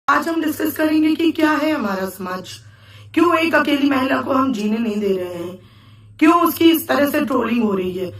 आज हम डिस्कस करेंगे कि क्या है हमारा समाज, क्यों एक अकेली महिला को हम जीने नहीं दे रहे हैं, क्यों उसकी इस तरह से ट्रोलिंग हो रही है।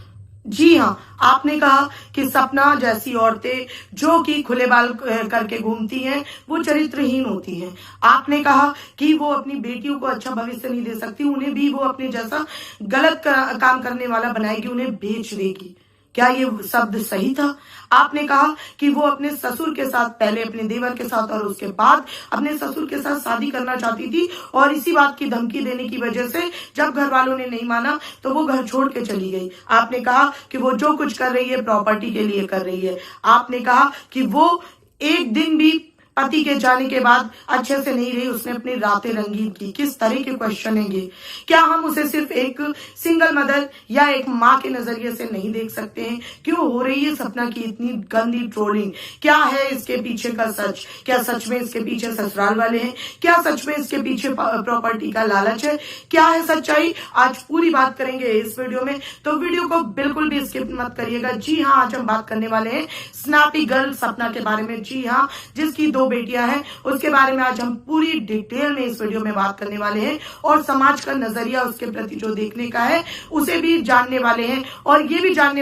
जी हाँ, आपने कहा कि सपना जैसी औरतें जो कि खुले बाल करके घूमती हैं वो चरित्रहीन होती हैं। आपने कहा कि वो अपनी बेटियों को अच्छा भविष्य नहीं दे सकती, उन्हें भी वो अपने जैसा गलत काम करने वाला बनाएगी, उन्हें बेच देगी। क्या ये शब्द सही था? आपने कहा कि वो अपने ससुर के साथ, पहले अपने देवर के साथ और उसके बाद अपने ससुर के साथ शादी करना चाहती थी, और इसी बात की धमकी देने की वजह से जब घर वालों ने नहीं माना तो वो घर छोड़ के चली गई। आपने कहा कि वो जो कुछ कर रही है प्रॉपर्टी के लिए कर रही है। आपने कहा कि वो एक दिन भी पति के जाने के बाद अच्छे से नहीं रही, उसने अपनी रातें रंगीन की। किस तरह के क्वेश्चन है ये? क्या हम उसे सिर्फ एक सिंगल मदर या एक माँ के नजरिए से नहीं देख सकते हैं? क्यों हो रही है सपना की इतनी गंदी ट्रोलिंग? क्या है इसके पीछे का सच? क्या सच में इसके पीछे ससुराल वाले हैं? क्या सच में इसके पीछे प्रॉपर्टी का लालच है? क्या है सच्चाई? आज पूरी बात करेंगे इस वीडियो में, तो वीडियो को बिल्कुल भी स्किप मत करिएगा। जी हाँ, आज हम बात करने वाले हैं स्नैपी गर्ल सपना के बारे में। जी हाँ, जिसकी 2 बेटियां हैं, उसके बारे में आज हम पूरी डिटेल में इस वीडियो में बात करने वाले हैं, और समाज का नजरिया उसके प्रति जो देखने का है उसे भी जानने वाले हैं, और ये भी जानने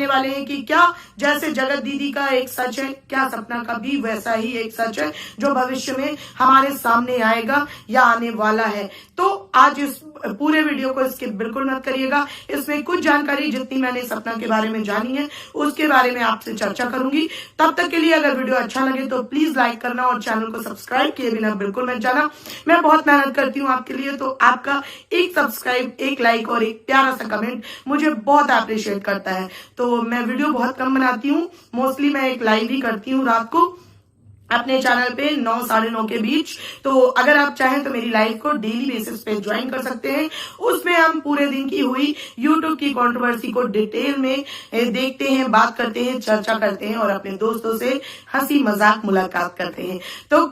वाले हैं कि क्या जैसे जगत दीदी का एक सच है, क्या सपना का भी वैसा ही एक सच है जो भविष्य में हमारे सामने आएगा या आने वाला है। तो आज इस पूरे वीडियो को स्किप बिल्कुल मत करिएगा। इसमें कुछ जानकारी जितनी मैंने सपना के बारे में जानी है उसके बारे में आपसे चर्चा करूंगी। तब तक के लिए अगर वीडियो अच्छा लगे तो प्लीज लाइक करना और चैनल को सब्सक्राइब किए बिना बिल्कुल मत जाना। मैं बहुत मेहनत करती हूँ आपके लिए, तो आपका एक सब्सक्राइब, एक लाइक और एक प्यारा सा कमेंट मुझे बहुत अप्रिशिएट करता है। तो मैं वीडियो बहुत कम बनाती हूँ, मोस्टली मैं एक लाइव ही करती हूँ रात को अपने चैनल पे 9 साढ़े 9 के बीच। तो अगर आप चाहें तो मेरी लाइव को डेली बेसिस पे ज्वाइन कर सकते हैं। उसमें हम पूरे दिन की हुई यूट्यूब की कंट्रोवर्सी को डिटेल में देखते हैं, बात करते हैं, चर्चा करते हैं और अपने दोस्तों से हंसी मजाक मुलाकात करते हैं। तो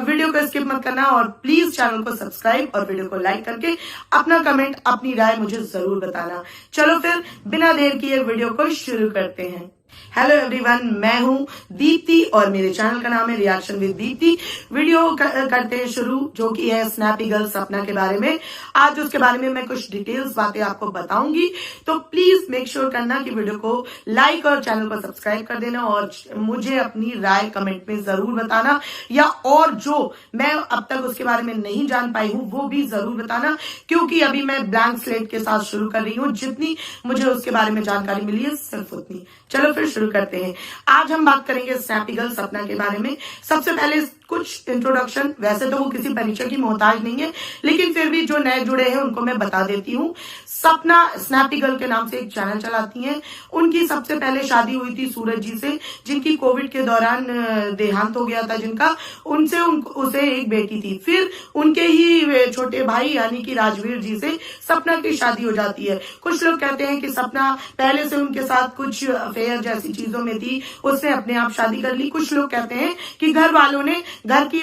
वीडियो को स्किप मत करना और प्लीज चैनल को सब्सक्राइब और वीडियो को लाइक करके अपना कमेंट, अपनी राय मुझे जरूर बताना। चलो फिर बिना देर किए वीडियो को शुरू करते हैं। हेलो एवरीवन, मैं हूं दीप्ति और मेरे चैनल का नाम है रिएक्शन विद दीप्ति। वीडियो करते हैं शुरू, जो कि है स्नैपी गर्ल सपना के बारे में। आज उसके बारे में मैं कुछ डिटेल्स बातें आपको बताऊंगी, तो प्लीज मेक श्योर करना कि वीडियो को लाइक और चैनल को सब्सक्राइब कर देना, और मुझे अपनी राय कमेंट में जरूर बताना, या और जो मैं अब तक उसके बारे में नहीं जान पाई हूं वो भी जरूर बताना, क्योंकि अभी मैं ब्लैंक स्लेट के साथ शुरू कर रही हूँ। जितनी मुझे उसके बारे में जानकारी मिली है सिर्फ उतनी। चलो फिर शुरू करते हैं। आज हम बात करेंगे स्नैपी गर्ल सपना के बारे में। सबसे पहले कुछ इंट्रोडक्शन, वैसे तो वो किसी परिचय की मोहताज नहीं है, लेकिन फिर भी जो नए जुड़े हैं उनको मैं बता देती हूँ। सपना स्नैपी गर्ल के नाम से एक चैनल चलाती हैं। उनकी सबसे पहले शादी हुई थी सूरज जी से, जिनकी कोविड के दौरान देहांत हो गया था जिनका। उनसे उसे एक बेटी थी। फिर उनके ही छोटे भाई यानी कि राजवीर जी से सपना की शादी हो जाती है। कुछ लोग कहते हैं कि सपना पहले से उनके साथ कुछ अफेयर जैसी चीजों में थी, उसने अपने आप शादी कर ली। कुछ लोग कहते हैं कि घर वालों ने घर की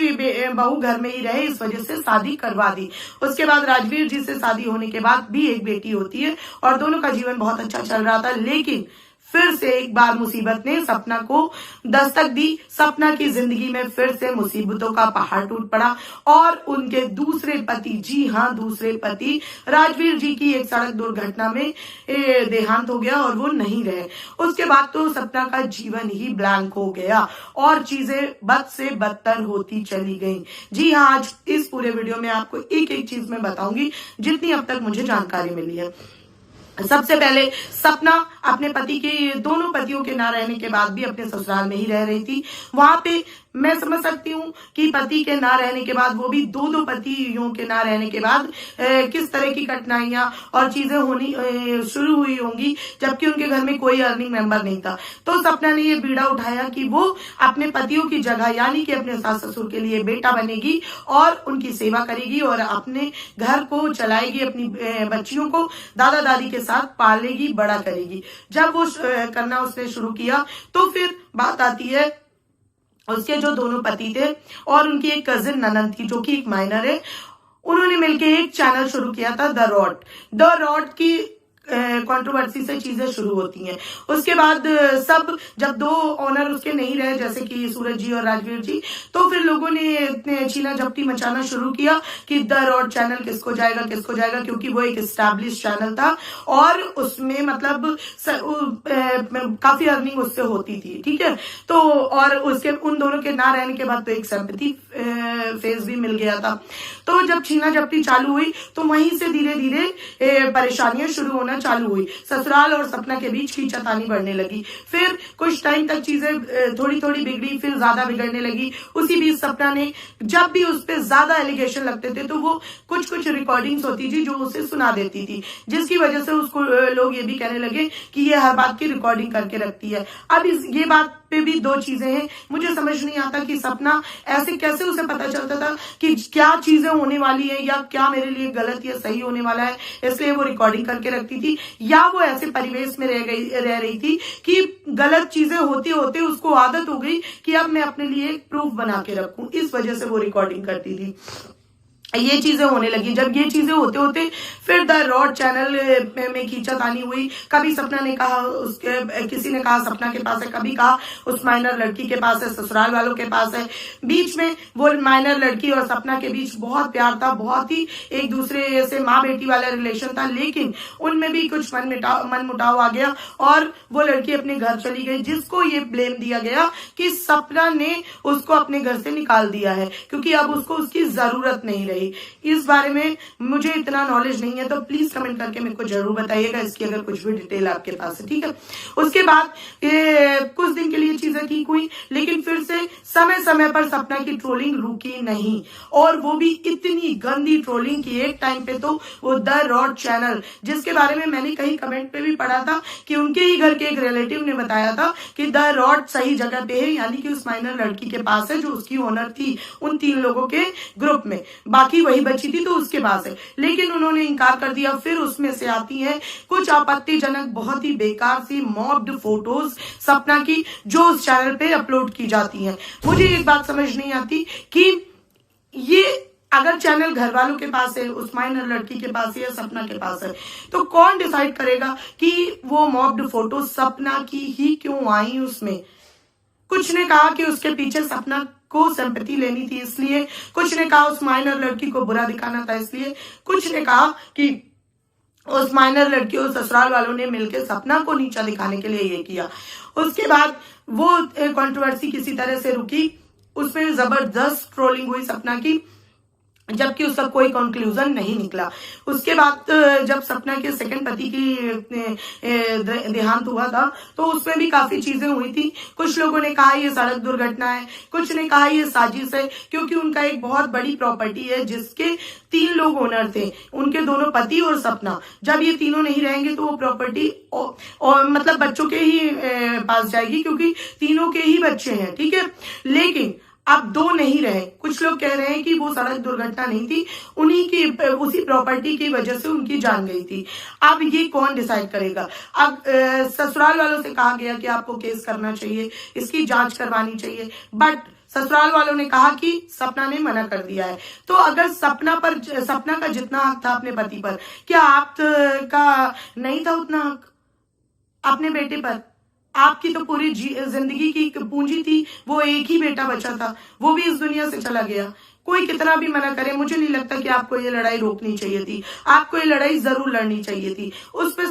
बहू घर में ही रहे, इस वजह से शादी करवा दी। उसके बाद राजवीर जी से शादी होने के बाद भी एक बेटी होती है और दोनों का जीवन बहुत अच्छा चल रहा था, लेकिन फिर से एक बार मुसीबत ने सपना को दस्तक दी। सपना की जिंदगी में फिर से मुसीबतों का पहाड़ टूट पड़ा और उनके दूसरे पति, जी हाँ दूसरे पति राजवीर जी की एक सड़क दुर्घटना में देहांत हो गया और वो नहीं रहे। उसके बाद तो सपना का जीवन ही ब्लैंक हो गया और चीजें बद से बदतर होती चली गई। जी हाँ, आज इस पूरे वीडियो में आपको एक एक चीज मैं बताऊंगी जितनी अब तक मुझे जानकारी मिली है। सबसे पहले सपना अपने पति के, दोनों पतियों के ना रहने के बाद भी अपने ससुराल में ही रह रही थी। वहां पे मैं समझ सकती हूँ कि पति के ना रहने के बाद, वो भी दो पतियों के ना रहने के बाद किस तरह की कठिनाइयां और चीजें होनी शुरू हुई होंगी, जबकि उनके घर में कोई अर्निंग मेंबर नहीं था। तो सपना ने ये बीड़ा उठाया कि वो अपने पतियों की जगह यानी कि अपने सास ससुर के लिए बेटा बनेगी और उनकी सेवा करेगी और अपने घर को चलाएगी, अपनी बच्चियों को दादा दादी के साथ पालेगी, बड़ा करेगी। जब वो करना उसने शुरू किया तो फिर बात आती है उसके जो दोनों पति थे और उनकी एक कजिन ननद थी जो कि एक माइनर है। उन्होंने मिलकर एक चैनल शुरू किया था द रॉड की कंट्रोवर्सी से चीजें शुरू होती हैं। उसके बाद सब जब दो ऑनर उसके नहीं रहे, जैसे कि सूरज जी और राजवीर जी, तो फिर लोगों ने छीना झपटी मचाना शुरू किया कि द रॉड चैनल किसको जाएगा, क्योंकि वो एक एस्टैब्लिश चैनल था और उसमें मतलब काफी अर्निंग उससे होती थी, ठीक है। तो और उसके उन दोनों के ना रहने के बाद तो एक सिंपैथी फेज भी मिल गया था। तो जब छीना झपटी चालू हुई तो वहीं से धीरे धीरे परेशानियां शुरू होना चालू हुई। ससुराल और सपना के बीच खींचातानी बढ़ने लगी। फिर कुछ टाइम तक चीजें थोड़ी थोड़ी बिगड़ी, फिर ज्यादा बिगड़ने लगी। उसी बीच सपना ने जब भी उस पर ज्यादा एलिगेशन लगते थे तो वो कुछ रिकॉर्डिंग्स होती थी जो उसे सुना देती थी, जिसकी वजह से उसको लोग ये भी कहने लगे कि ये हर बात की रिकॉर्डिंग करके रखती है। अब ये बात पे भी दो चीजें हैं। मुझे समझ नहीं आता कि सपना ऐसे कैसे उसे पता चलता था कि क्या चीजें होने वाली है या क्या मेरे लिए गलत या सही होने वाला है, इसलिए वो रिकॉर्डिंग करके रखती थी, या वो ऐसे परिवेश में रह रही थी कि गलत चीजें होते होते उसको आदत हो गई कि अब मैं अपने लिए एक प्रूफ बना के रखूं, इस वजह से वो रिकॉर्डिंग करती थी। ये चीजें होने लगी। जब ये चीजें होते होते फिर द रॉड चैनल में खींचातानी हुई। कभी सपना ने कहा उसके, किसी ने कहा सपना के पास है, कभी कहा उस माइनर लड़की के पास है, ससुराल वालों के पास है। बीच में वो माइनर लड़की और सपना के बीच बहुत प्यार था, बहुत ही एक दूसरे से माँ बेटी वाला रिलेशन था, लेकिन उनमें भी कुछ मन मुटाव आ गया और वो लड़की अपने घर चली गई, जिसको ये ब्लेम दिया गया कि सपना ने उसको अपने घर से निकाल दिया है, क्योंकि अब उसको उसकी जरूरत नहीं रही। इस बारे में मुझे इतना नॉलेज नहीं है, तो प्लीज कमेंट करके मेरे को जरूर बताइएगा इसकी अगर कुछ भी डिटेल आपके पास है, ठीक है। उसके बाद कुछ दिन के लिए चीजें ठीक हुई, लेकिन फिर से समय समय पर सपना की ट्रोलिंग रुकी नहीं, और वो भी इतनी गंदी ट्रोलिंग की एक टाइम पे तो वो द रॉड चैनल, जिसके बारे में मैंने कहीं कमेंट पे भी पढ़ा था कि उनके ही घर के एक रिलेटिव ने बताया था कि द रॉड सही जगह पे है, यानी कि उस माइनर लड़की के पास है जो उसकी ओनर थी उन 3 लोगों के ग्रुप में, बाकी वही बची थी तो उसके पास है, लेकिन उन्होंने इनकार कर दिया। फिर उसमें से आती हैं कुछ आपत्तिजनक, बहुत ही बेकार सी मॉब्ड फोटोज सपना की, जो उस चैनल पे अपलोड की जाती हैं। मुझे एक बात समझ नहीं आती कि ये अगर चैनल घर वालों के पास है, उस माइनर लड़की के पास है या सपना के पास है, तो कौन डिसाइड करेगा कि वो मॉब्ड फोटो सपना की ही क्यों आई उसमें। कुछ ने कहा कि उसके पीछे सपना को सिंपैथी लेनी थी इसलिए, कुछ ने कहा उस माइनर लड़की को बुरा दिखाना था इसलिए, कुछ ने कहा कि उस माइनर लड़की और ससुराल वालों ने मिलकर सपना को नीचा दिखाने के लिए ये किया। उसके बाद वो कंट्रोवर्सी किसी तरह से रुकी, उसमें जबरदस्त ट्रोलिंग हुई सपना की, जबकि उसका कोई कंक्लूजन नहीं निकला। उसके बाद जब सपना के सेकंड पति की देहांत हुआ था तो उसमें भी काफी चीजें हुई थी। कुछ लोगों ने कहा ये सड़क दुर्घटना है, कुछ ने कहा ये साजिश है, क्योंकि उनका एक बहुत बड़ी प्रॉपर्टी है जिसके 3 लोग ओनर थे, उनके दोनों पति और सपना। जब ये तीनों नहीं रहेंगे तो वो प्रॉपर्टी और मतलब बच्चों के ही पास जाएगी, क्योंकि तीनों के ही बच्चे हैं, ठीक है। लेकिन अब 2 नहीं रहे। कुछ लोग कह रहे हैं कि वो सड़क दुर्घटना नहीं थी, उन्हीं की उसी प्रॉपर्टी की वजह से उनकी जान गई थी। अब ये कौन डिसाइड करेगा। अब ससुराल वालों से कहा गया कि आपको केस करना चाहिए, इसकी जांच करवानी चाहिए, बट ससुराल वालों ने कहा कि सपना ने मना कर दिया है। तो अगर सपना का जितना हक था अपने पति पर, क्या आपका नहीं था उतना हक अपने बेटे पर। आपकी तो पूरी जिंदगी की पूंजी थी, वो एक ही बेटा बचा था, वो भी इस दुनिया से चला गया। कोई कितना भी मना करे, मुझे नहीं लगता कि आपको ये लड़ाई रोकनी चाहिए थी, आपको ये लड़ाई जरूर लड़नी चाहिए थी। उस पे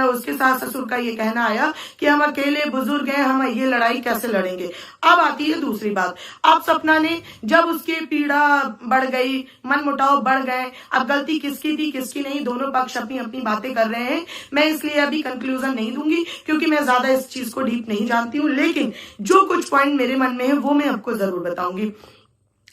उसके सास ससुर का ये कहना आया कि हम अकेले बुजुर्ग हैं, हम ये लड़ाई कैसे लड़ेंगे। अब आती है दूसरी बात। अब सपना ने जब उसकी पीड़ा बढ़ गई, मन मुटाव बढ़ गए, अब गलती किसकी थी किसकी नहीं, दोनों पक्ष अपनी अपनी बातें कर रहे हैं। मैं इसलिए अभी कंक्लूजन नहीं दूंगी क्योंकि मैं ज्यादा इस चीज को डीप नहीं जानती हूँ, लेकिन जो कुछ पॉइंट मेरे मन में है वो मैं आपको जरूर बताऊंगी।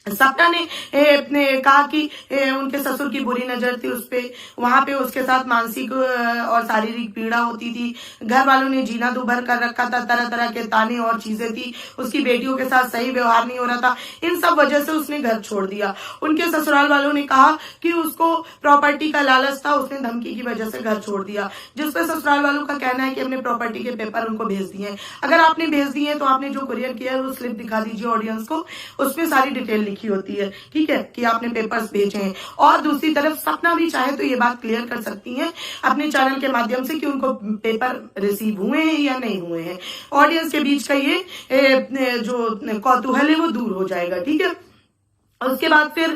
सपना ने कहा कि उनके ससुर की बुरी नजर थी उस पे, वहां पे उसके साथ मानसिक और शारीरिक पीड़ा होती थी, घर वालों ने जीना दुभर कर रखा था, तरह तरह के ताने और चीजें थी, उसकी बेटियों के साथ सही व्यवहार नहीं हो रहा था, इन सब वजह से उसने घर छोड़ दिया। उनके ससुराल वालों ने कहा कि उसको प्रॉपर्टी का लालच था, उसने धमकी की वजह से घर छोड़ दिया, जिसपे ससुराल वालों का कहना है कि हमने प्रॉपर्टी के पेपर उनको भेज दिए हैं। अगर आपने भेज दिए हैं तो आपने जो कुरियर किया है वो स्लिप दिखा दीजिए ऑडियंस को, उसमें सारी डिटेल लिखी लिखी होती है, ठीक है, कि आपने पेपर्स भेजे हैं। और दूसरी तरफ सपना भी चाहे तो ये बात क्लियर कर सकती हैं अपने चैनल के माध्यम से कि उनको पेपर रिसीव हुए हैं या नहीं हुए हैं। ऑडियंस के बीच का ये जो कौतूहल है वो दूर हो जाएगा, ठीक है। उसके बाद फिर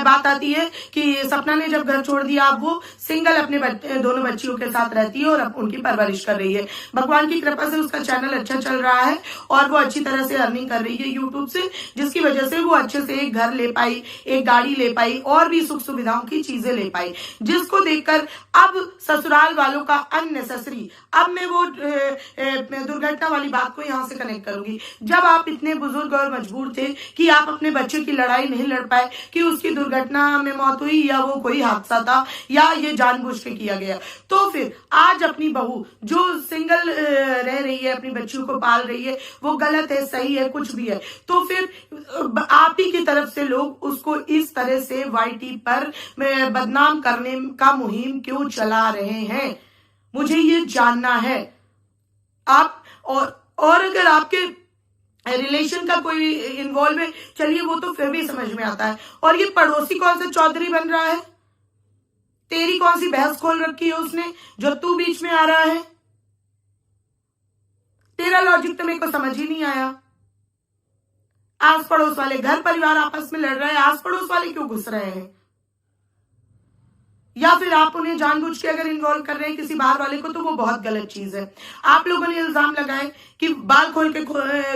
बात आती है कि सपना ने जब घर छोड़ दिया, अब वो सिंगल अपने दोनों बच्चियों के साथ रहती है और अब उनकी परवरिश कर रही है। भगवान की कृपा से उसका चैनल अच्छा चल रहा है और वो अच्छी तरह से अर्निंग कर रही है यूट्यूब से, जिसकी वजह से वो अच्छे से एक घर ले पाई, एक गाड़ी ले पाई और भी सुख सुविधाओं की चीजें ले पाई, जिसको देखकर अब ससुराल वालों का अननेसेसरी, अब मैं वो दुर्घटना वाली बात को यहाँ से कनेक्ट करूंगी। जब आप इतने बुजुर्ग और मजबूर थे कि आप अपने बच्चे की लड़ाई नहीं लड़ पाए, कि उसकी दुर्घटना में मौत हुई या वो कोई हादसा था या ये जानबूझ के किया गया, तो फिर आज अपनी बहू जो सिंगल रह रही है, अपनी बच्चियों को पाल रही है, वो गलत है, सही है, कुछ भी है, तो फिर आप ही की तरफ से लोग उसको इस तरह से वाईटी पर बदनाम करने का मुहिम क्यों चला रहे हैं, मुझे ये जानना है। आप और अगर आपके रिलेशन का कोई इन्वॉल्व है, चलिए वो तो फिर भी समझ में आता है। और ये पड़ोसी कौन सा चौधरी बन रहा है, तेरी कौन सी बहस खोल रखी है उसने जो तू बीच में आ रहा है? तेरा लॉजिक तो मेरे को समझ ही नहीं आया। आस पड़ोस वाले, घर परिवार आपस में लड़ रहे हैं, आस पड़ोस वाले क्यों घुस रहे हैं? या फिर आप उन्हें जानबूझ के अगर इन्वॉल्व कर रहे हैं किसी बाहर वाले को, तो वो बहुत गलत चीज है। आप लोगों ने इल्जाम लगाए कि बाल खोल के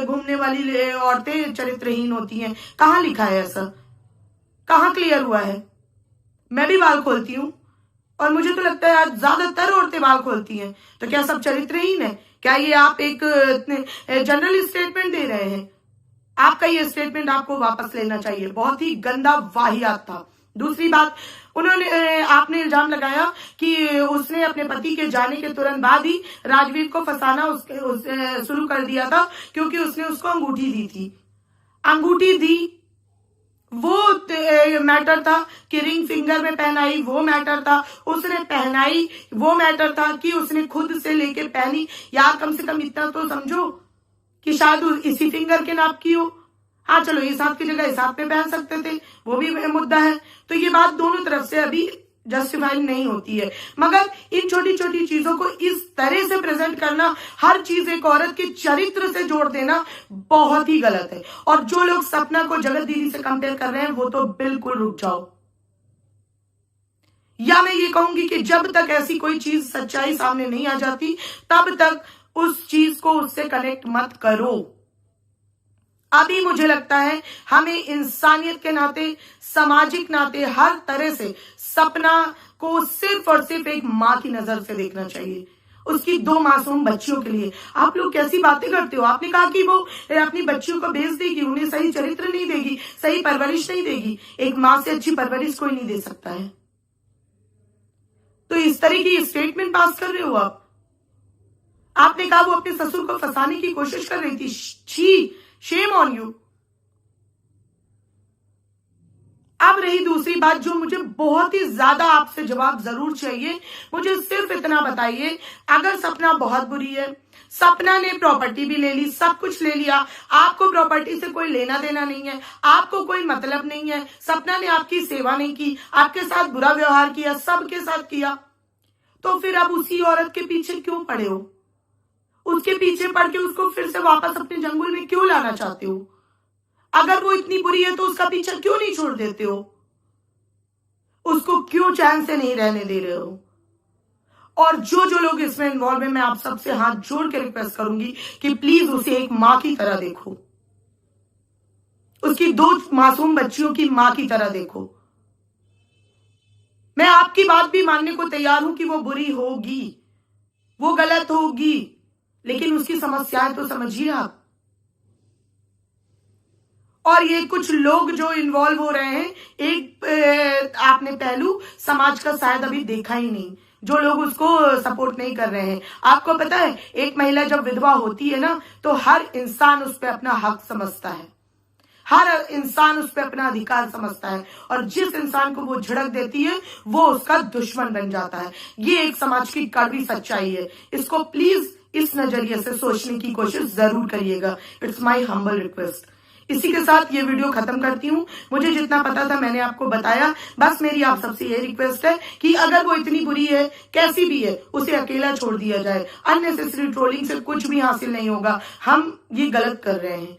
घूमने वाली औरतें चरित्रहीन होती हैं। कहाँ लिखा है ऐसा? कहाँ क्लियर हुआ है? मैं भी बाल खोलती हूँ और मुझे तो लगता है आज ज्यादातर औरतें बाल खोलती हैं, तो क्या सब चरित्रहीन है? क्या ये आप एक जनरल स्टेटमेंट दे रहे हैं? आपका ये स्टेटमेंट आपको वापस लेना चाहिए, बहुत ही गंदा वाहियात था। दूसरी बात, आपने इल्जाम लगाया कि उसने अपने पति के जाने के तुरंत बाद ही राजवीर को फंसाना शुरू कर दिया था, क्योंकि उसने उसको अंगूठी दी थी। अंगूठी दी वो मैटर था कि रिंग फिंगर में पहनाई वो मैटर था, उसने पहनाई वो मैटर था कि उसने खुद से लेके पहनी। यार कम से कम इतना तो समझो कि शायद इसी फिंगर के नाप की हो। हाँ चलो, इस हाथ की जगह इस हाथ में पहन सकते थे, वो भी मुद्दा है। तो ये बात दोनों तरफ से अभी जस्टिफाई नहीं होती है, मगर इन छोटी छोटी चीजों को इस तरह से प्रेजेंट करना, हर चीज एक औरत के चरित्र से जोड़ देना बहुत ही गलत है। और जो लोग सपना को जगत दीदी से कंपेयर कर रहे हैं, वो तो बिल्कुल रुक जाओ। या मैं ये कहूंगी कि जब तक ऐसी कोई चीज, सच्चाई सामने नहीं आ जाती, तब तक उस चीज को उससे कनेक्ट मत करो। अभी मुझे लगता है हमें इंसानियत के नाते, सामाजिक नाते, हर तरह से सपना को सिर्फ और सिर्फ एक माँ की नजर से देखना चाहिए, उसकी 2 मासूम बच्चियों के लिए। आप लोग कैसी बातें करते हो? आपने कहा कि वो अपनी बच्चियों को बेच देगी, उन्हें सही चरित्र नहीं देगी, सही परवरिश नहीं देगी। एक माँ से अच्छी परवरिश कोई नहीं दे सकता है। तो इस तरह की स्टेटमेंट पास कर रहे हो आप। आपने कहा वो अपने ससुर को फंसाने की कोशिश कर रही थी। छी, शेम ऑन यू। अब रही दूसरी बात, जो मुझे बहुत ही ज्यादा आपसे जवाब जरूर चाहिए, मुझे सिर्फ इतना बताइए, अगर सपना बहुत बुरी है, सपना ने प्रॉपर्टी भी ले ली, सब कुछ ले लिया, आपको प्रॉपर्टी से कोई लेना देना नहीं है, आपको कोई मतलब नहीं है, सपना ने आपकी सेवा नहीं की, आपके साथ बुरा व्यवहार किया, सबके साथ किया, तो फिर अब उसी औरत के पीछे क्यों पड़े हो? उसके पीछे पड़ के उसको फिर से वापस अपने जंगल में क्यों लाना चाहते हो? अगर वो इतनी बुरी है तो उसका पीछा क्यों नहीं छोड़ देते हो? उसको क्यों चैन से नहीं रहने दे रहे हो? और जो जो लोग इसमें इन्वॉल्व है, मैं आप सबसे हाथ जोड़ के रिक्वेस्ट करूंगी कि प्लीज उसे एक माँ की तरह देखो, उसकी 2 मासूम बच्चियों की माँ की तरह देखो। मैं आपकी बात भी मानने को तैयार हूं कि वो बुरी होगी, वो गलत होगी, लेकिन उसकी समस्याएं तो समझिए आप। और ये कुछ लोग जो इन्वॉल्व हो रहे हैं, एक आपने पहलू समाज का शायद अभी देखा ही नहीं, जो लोग उसको सपोर्ट नहीं कर रहे हैं। आपको पता है, एक महिला जब विधवा होती है ना, तो हर इंसान उस पर अपना हक समझता है, हर इंसान उस पर अपना अधिकार समझता है, और जिस इंसान को वो झिड़क देती है वो उसका दुश्मन बन जाता है। ये एक समाज की कड़वी सच्चाई है। इसको प्लीज इस नजरिए से सोचने की कोशिश जरूर करिएगा। It's my humble request. इसी के साथ ये वीडियो खत्म करती हूँ। मुझे जितना पता था मैंने आपको बताया। बस मेरी आप सबसे ये रिक्वेस्ट है कि अगर वो इतनी बुरी है, कैसी भी है, उसे अकेला छोड़ दिया जाए। अननेसेसरी ट्रोलिंग से कुछ भी हासिल नहीं होगा। हम ये गलत कर रहे हैं।